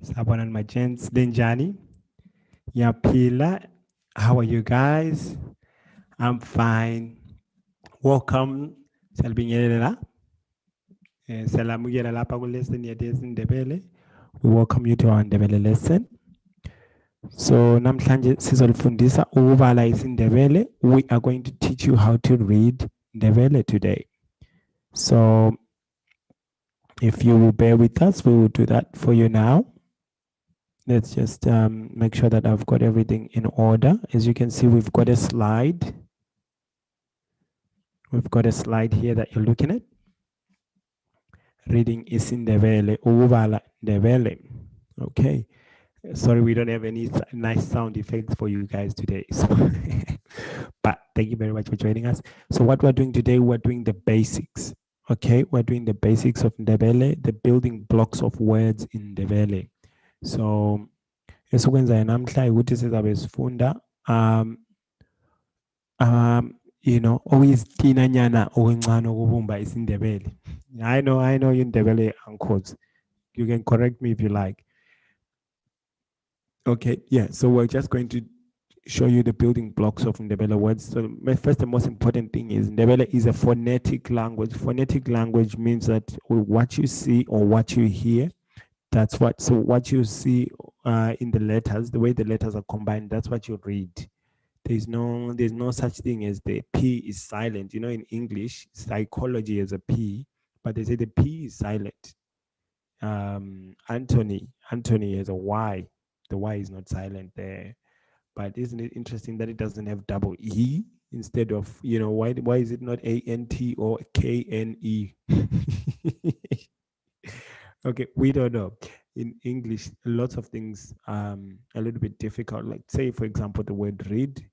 Sabonan my gents, Denjani. Yapila. How are you guys? I'm fine. Welcome. Salbinyelela. Salamugela lapa ku lesson ya Ndebele. We welcome you to our Ndebele lesson. So namhlanje sizolifundisa ukubala isiNdebele. We are going to teach you how to read Ndebele today. So if you will bear with us, we will do that for you now. Let's just make sure that I've got everything in order. As you can see, we've got a slide. We've got a slide here that you're looking at. Reading is in Ndebele, ukubala Ndebele. Okay. Sorry, we don't have any nice sound effects for you guys today. So but thank you very much for joining us. So what we're doing today, we're doing the basics. Okay, we're doing the basics of Ndebele, the building blocks of words in Ndebele. So esokwenzayo namhla ukuthi sizabe sifunda you know, okuyizitinanyana okuncane okubumba isiNdebele. I know you Ndebele uncles. You can correct me if you like. Okay, yeah, so we're just going to show you the building blocks of Ndebele words. So first, the most important thing is Ndebele is a phonetic language. Phonetic language means that what you see or what you hear, that's what, so what you see in the letters, the way the letters are combined, that's what you read. There's no such thing as the P is silent. You know, in English, psychology is a P, but they say the P is silent. Anthony is a Y. The Y is not silent there. But isn't it interesting that it doesn't have double E instead of, you know, why is it not A-N-T or K-N-E? Okay, we don't know. In English, lots of things a little bit difficult. Like say, for example, the word read.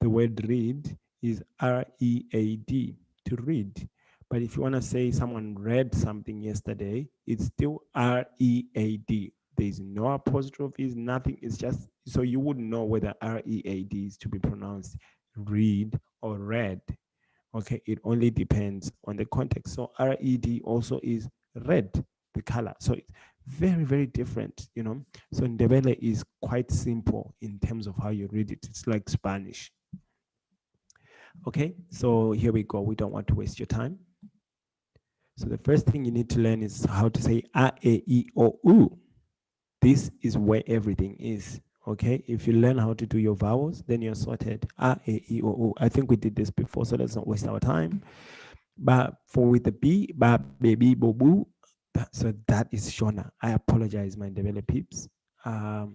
The word read is R-E-A-D, to read. But if you want to say someone read something yesterday, it's still R-E-A-D. There's no apostrophes, nothing. It's just, so you wouldn't know whether R-E-A-D is to be pronounced read or read. Okay, it only depends on the context. So R-E-D also is red, the color. So it's very, very different, you know. So Ndebele is quite simple in terms of how you read it. It's like Spanish. Okay, so here we go. We don't want to waste your time. So the first thing you need to learn is how to say A, E, I, O, U. This is where everything is. Okay, if you learn how to do your vowels, then you're sorted. A, E, I, O, U. I think we did this before, so let's not waste our time. But for with the B, ba, baby, bo, boo. So that is Shona. I apologize, my Ndebele peeps. The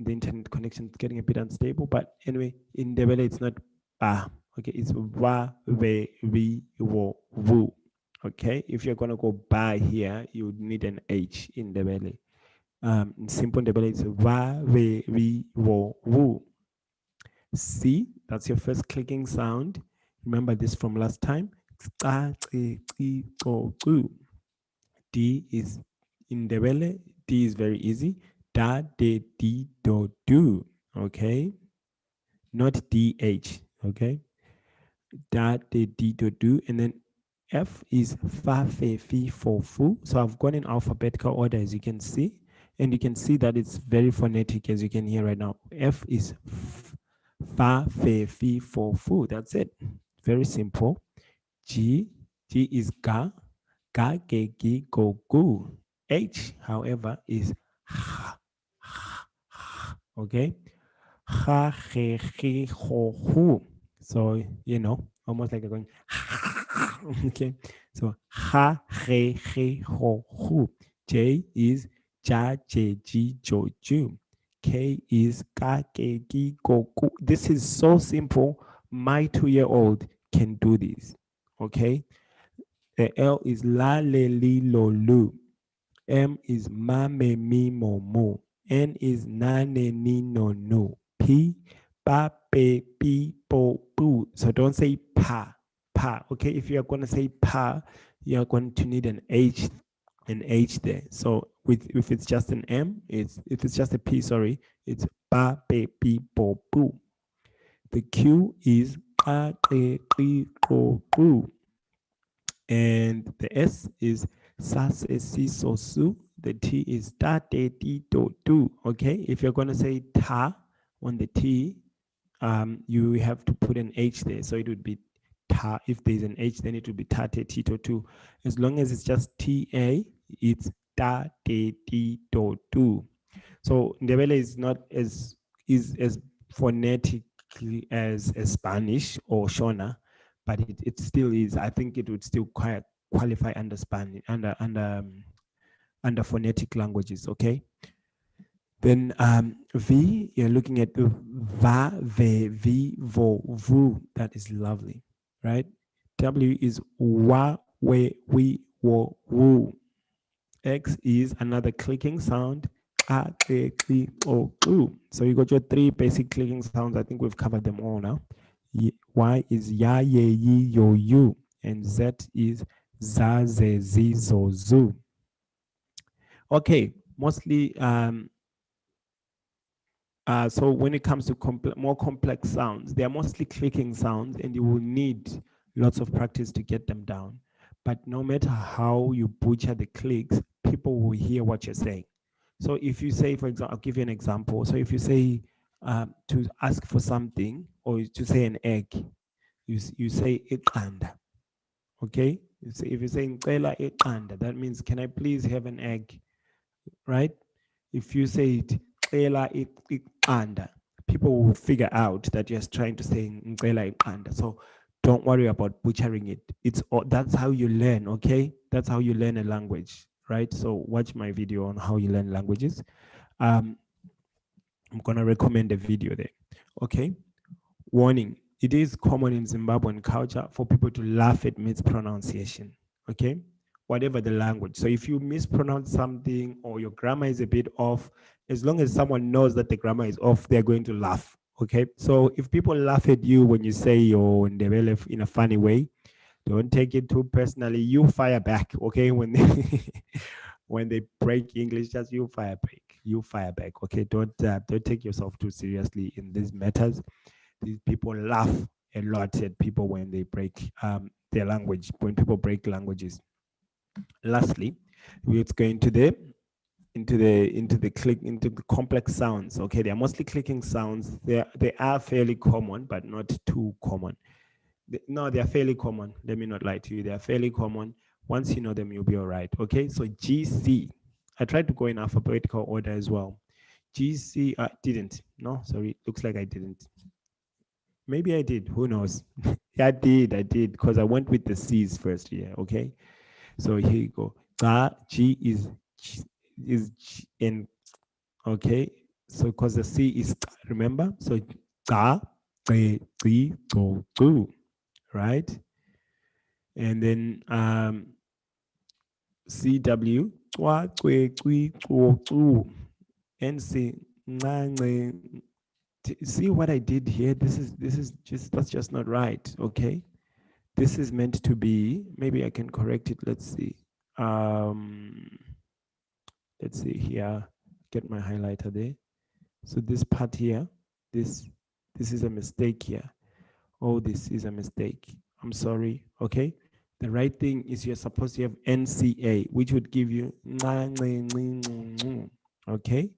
internet connection is getting a bit unstable, but anyway, in Ndebele it's not ba. Okay, it's va, ve, vi, wo, vu. Okay, if you're gonna go ba here, you would need an H in Ndebele. In simple Ndebele, it's va, ve, vi, wo, vu. C, that's your first clicking sound. Remember this from last time. D is in Ndebele. D is very easy. Da, de, di, do, do. Okay, not DH. Okay, da, de, di, do, do. And then F is fa, fe, fi, fo, fu. So I've gone in alphabetical order, as you can see. And you can see that it's very phonetic, as you can hear right now. F is fa, fe, fi, fo, fu. That's it. Very simple. G is ga. Ga, ge, gi, go, gu. H, however, is ha, ha, ha. Okay. Ha, he, he, ho, hu. So, you know, almost like you're going, okay. So, ha, he, he, ho, hu. J is ja, je, ji, jo, ju. K is ka, ke, gi, go, gu. This is so simple. My 2-year-old can do this. Okay. The L is la, le, li, lo, lu. M is ma, me, mi, mo, mo. N is na, ne, ni, no, no. P, pa, pe, pi, po, pu. So don't say pa, pa. Okay, if you are going to say pa, you are going to need an H there. So if it's just an M, if it's just a P, sorry, it's pa, pe, pi, po, pu. The Q is pa, te, tri, ko, pu. And the S is sa, se, si, so, su. The T is ta, te, ti, do, do. Okay. If you're going to say ta on the T, you have to put an H there. So it would be ta. If there's an H, then it would be ta, te, ti, do, do. As long as it's just ta, it's ta, te, ti, do, do. So Ndebele is not as phonetically as Spanish or Shona, but it still is. I think it would still qualify under Spanish under phonetic languages. Okay. Then V, you're looking at va, ve, vi, vo, vu. That is lovely, right? W is wa, we, wo, woo. X is another clicking sound. So you got your three basic clicking sounds. I think we've covered them all now. Y is ya, ye, yi, yo, you. And Z is za, ze, zi, zo, zu. Okay, mostly so when it comes to more complex sounds, they are mostly clicking sounds, and you will need lots of practice to get them down. But no matter how you butcher the clicks, people will hear what you're saying. So if you say, for example, I'll give you an example. So if you say to ask for something or to say an egg, you say iqanda. Okay? If you say ngcela iqanda, that means can I please have an egg? Right? If you say it, people will figure out that you're trying to say ngcela iqanda. So don't worry about butchering it. That's how you learn, okay? That's how you learn a language, right? So watch my video on how you learn languages. I'm gonna recommend a video there. Okay. Warning: it is common in Zimbabwean culture for people to laugh at mispronunciation. Okay, whatever the language. So if you mispronounce something or your grammar is a bit off, as long as someone knows that the grammar is off, they're going to laugh. Okay, so if people laugh at you when you say your Ndebele in a funny way, don't take it too personally. You fire back. Okay, when they when they break English, just you fire back. You fire back. Okay, don't take yourself too seriously in these matters. These people laugh a lot at people when they break their language, when people break languages. Lastly, let's go into the complex sounds. Okay, they are mostly clicking sounds. They are fairly common, but not too common. No, they are fairly common. Let me not lie to you. They are fairly common. Once you know them, you'll be all right. Okay, so GC. I tried to go in alphabetical order as well. GC, I didn't. No, sorry. Looks like I didn't. Maybe I did. Who knows? Yeah, I did, because I went with the C's first. Yeah, okay. So here you go. G is G in, okay. So because the C is remember, so right, and then CW and C. See what I did here? That's just not right. Okay, this is meant to be. Maybe I can correct it. Let's see. Let's see here. Get my highlighter there. So this part here, this is a mistake here. Oh, this is a mistake. I'm sorry. Okay. The right thing is you're supposed to have NCA, which would give you okay,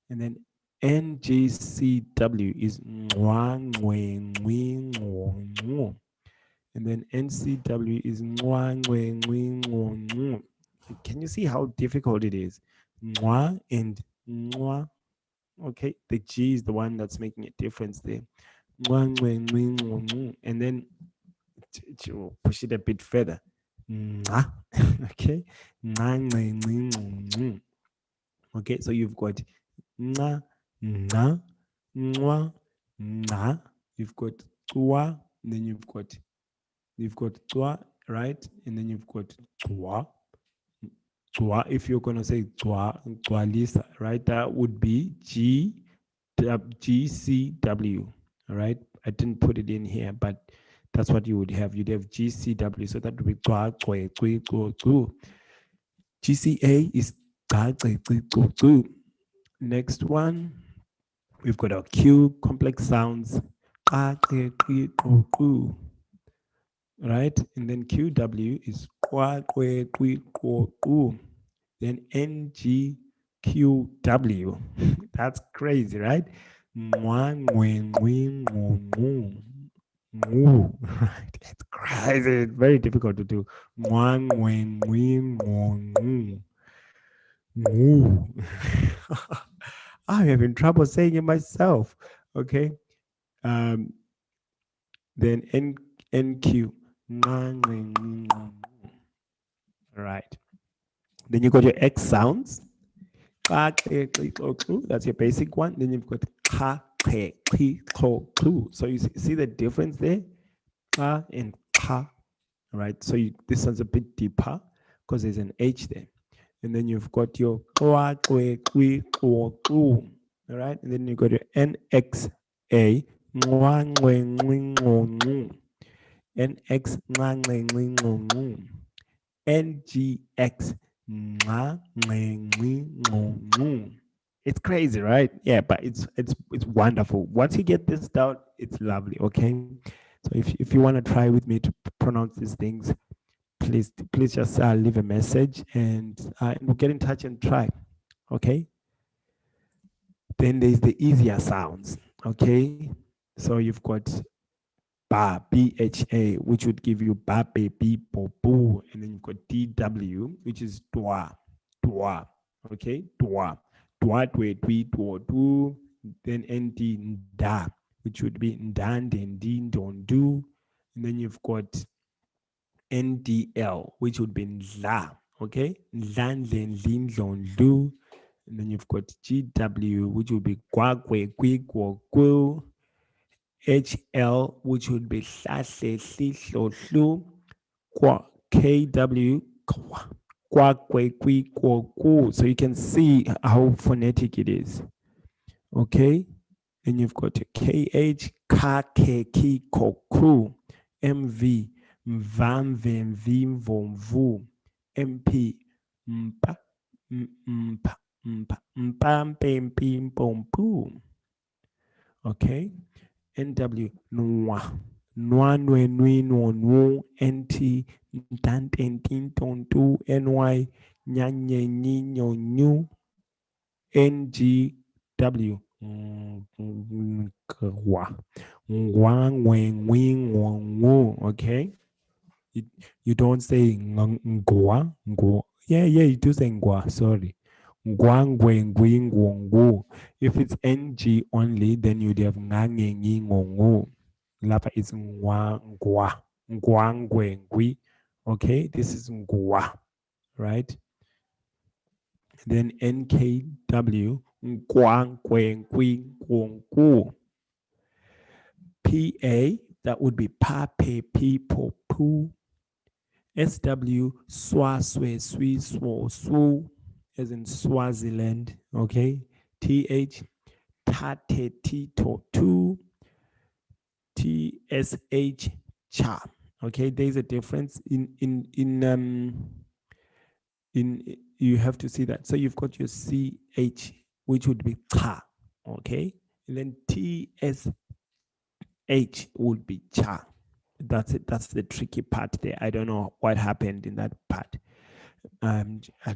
and then NGCW is and then NCW is can you see how difficult it is? And okay, the G is the one that's making a difference there. And then push it a bit further. Okay. Okay, so you've got na, na, nwa, na. You've got tua, then you've got tua, right? And then you've got tua. Tua, if you're gonna say tua, lisa, right? That would be GCW. All right. I didn't put it in here, but that's what you would have. You'd have GCW. So that would be GCA is next one. We've got our Q, complex sounds. Right? And then QW is then NGQW. That's crazy, right? Mwah, ngwe, ngwe, ngo, ngo. Ngoo. Right? It's crazy. It's very difficult to do. Mwah, ngwe, ngwe, ngo, ngo. Ngoo. I'm having trouble saying it myself. Okay. Um, then NQ. Mwah, ngwe, ngwe, ngo, ngo. All right. Then you got your X sounds. That's your basic one. Then you've got ka, ke, ki, ko, klu. So you see the difference there? Ka and ka. All right. So this one's a bit deeper because there's an H there. And then you've got your kwa, kwe, kwi, ko, klu. All right. And then you got your NXA. Nwa, ngwe, ngwi, ngo, ngo. NX, nwa, ngwe, ngwi, ngo, ngo. NGX. It's crazy, right? Yeah, but it's wonderful. Once you get this down, it's lovely. Okay, so if you want to try with me to pronounce these things, please just leave a message and we'll get in touch and try. Okay. Then there's the easier sounds. Okay, so you've got ba, BHA, which would give you ba, baby, bo, boo. And then you've got DW, which is dwa, dwa. Okay, dwa, dwa, dwe, dwi, dwo, du. Then ND, nda, which would be ndan, den, din, don, do. And then you've got NDL, which would be nla. Okay, nlan, len, lin, lon, lu. And then you've got GW, which would be gwa, gwe, gwi, gwo, gwo. HL, which would be hlahle, hlihlo, hlu. KW, kwa, kwe, kwi, kwo, ku. So you can see how phonetic it is. Okay. And you've got your KH, ka, ke, ki, ko, ku. MV, mvam, vem, vim, vom, vu. MP, mpa, mpa, mpa, mpam, pem, pim, pom, poo. Okay. NW, noa, noa, nue, nui, no, no, NT, ntan, ten, tin, ton, tu, NY, nya, nye, nyi, nyo, nyu, NGW, ngwa, ngwa, ngwe, ngwi, ngo, ngo. Okay. You don't say ngwa, ngwa. Yeah, you do say ngwa, sorry. Ngwangwe, ngwi, ngwongu. If it's NG only, then you'd have ngange, ngi, ngongu. Lapa is ngwa, ngwa. Ngwangwe, ngwi. Okay, this is ngwa, right? Then NKW, ngwangwe, ngwi, ngwongu. PA, that would be pa, pe, pi, po, pu. SW, swa, swe, swi, swo, su, as in Swaziland. Okay. TH, tate, tito, tu. TSH, cha. Okay. There's a difference in you have to see that. So you've got your CH, which would be cha. Okay. And then TSH would be cha. That's it. That's the tricky part there. I don't know what happened in that part. I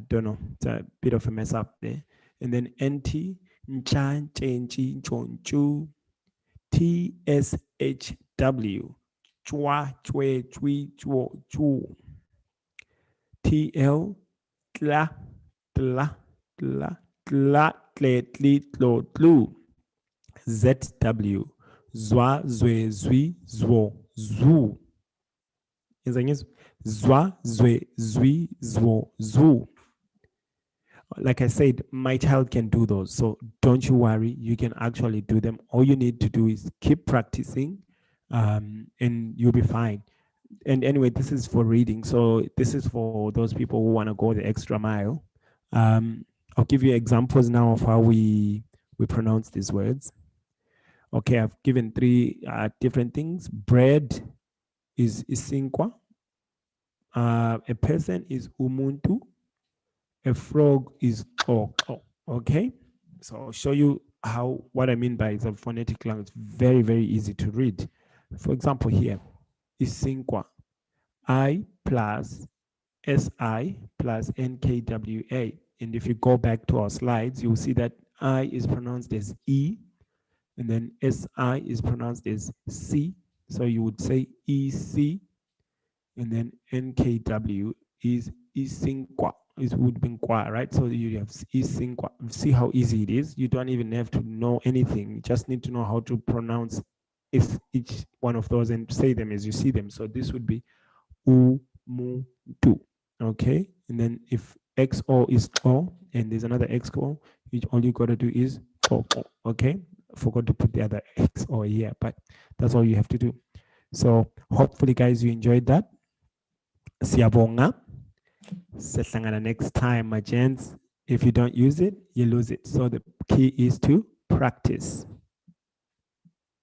don't know. It's a bit of a mess up there. And then NT, nchan, chenchi, chonchu, TSHW, chwa, chwe, chui, chuo, chu, TL, tla, tla, tla, tla, tle, tli, tlo, tlu, ZW, zwa, zwe, zwi, zwo, zu. Zwa, zwe, zwi, zwo, zu. Like I said, my child can do those. So don't you worry. You can actually do them. All you need to do is keep practicing and you'll be fine. And anyway, this is for reading. So this is for those people who want to go the extra mile. I'll give you examples now of how we pronounce these words. Okay, I've given three different things. Bread is isinkwa. A person is umuntu. A frog is oko. Okay, so I'll show you what I mean by the phonetic language. Very, very easy to read. For example, here is isinkwa. I plus SI plus NKWA. And if you go back to our slides, you'll see that I is pronounced as E, and then SI is pronounced as C. So you would say EC, and then NKW is Isinkwa. It would be Nkwa, right? So you have Isinkwa. See how easy it is? You don't even have to know anything. You just need to know how to pronounce each one of those and say them as you see them. So this would be Umuntu. Okay, and then if XO is O and there's another XO, all you gotta do is O. Okay, forgot to put the other XO here, but that's all you have to do. So hopefully, guys, you enjoyed that. Siyabonga. Sehlangana next time, my gents. If you don't use it, you lose it. So the key is to practice.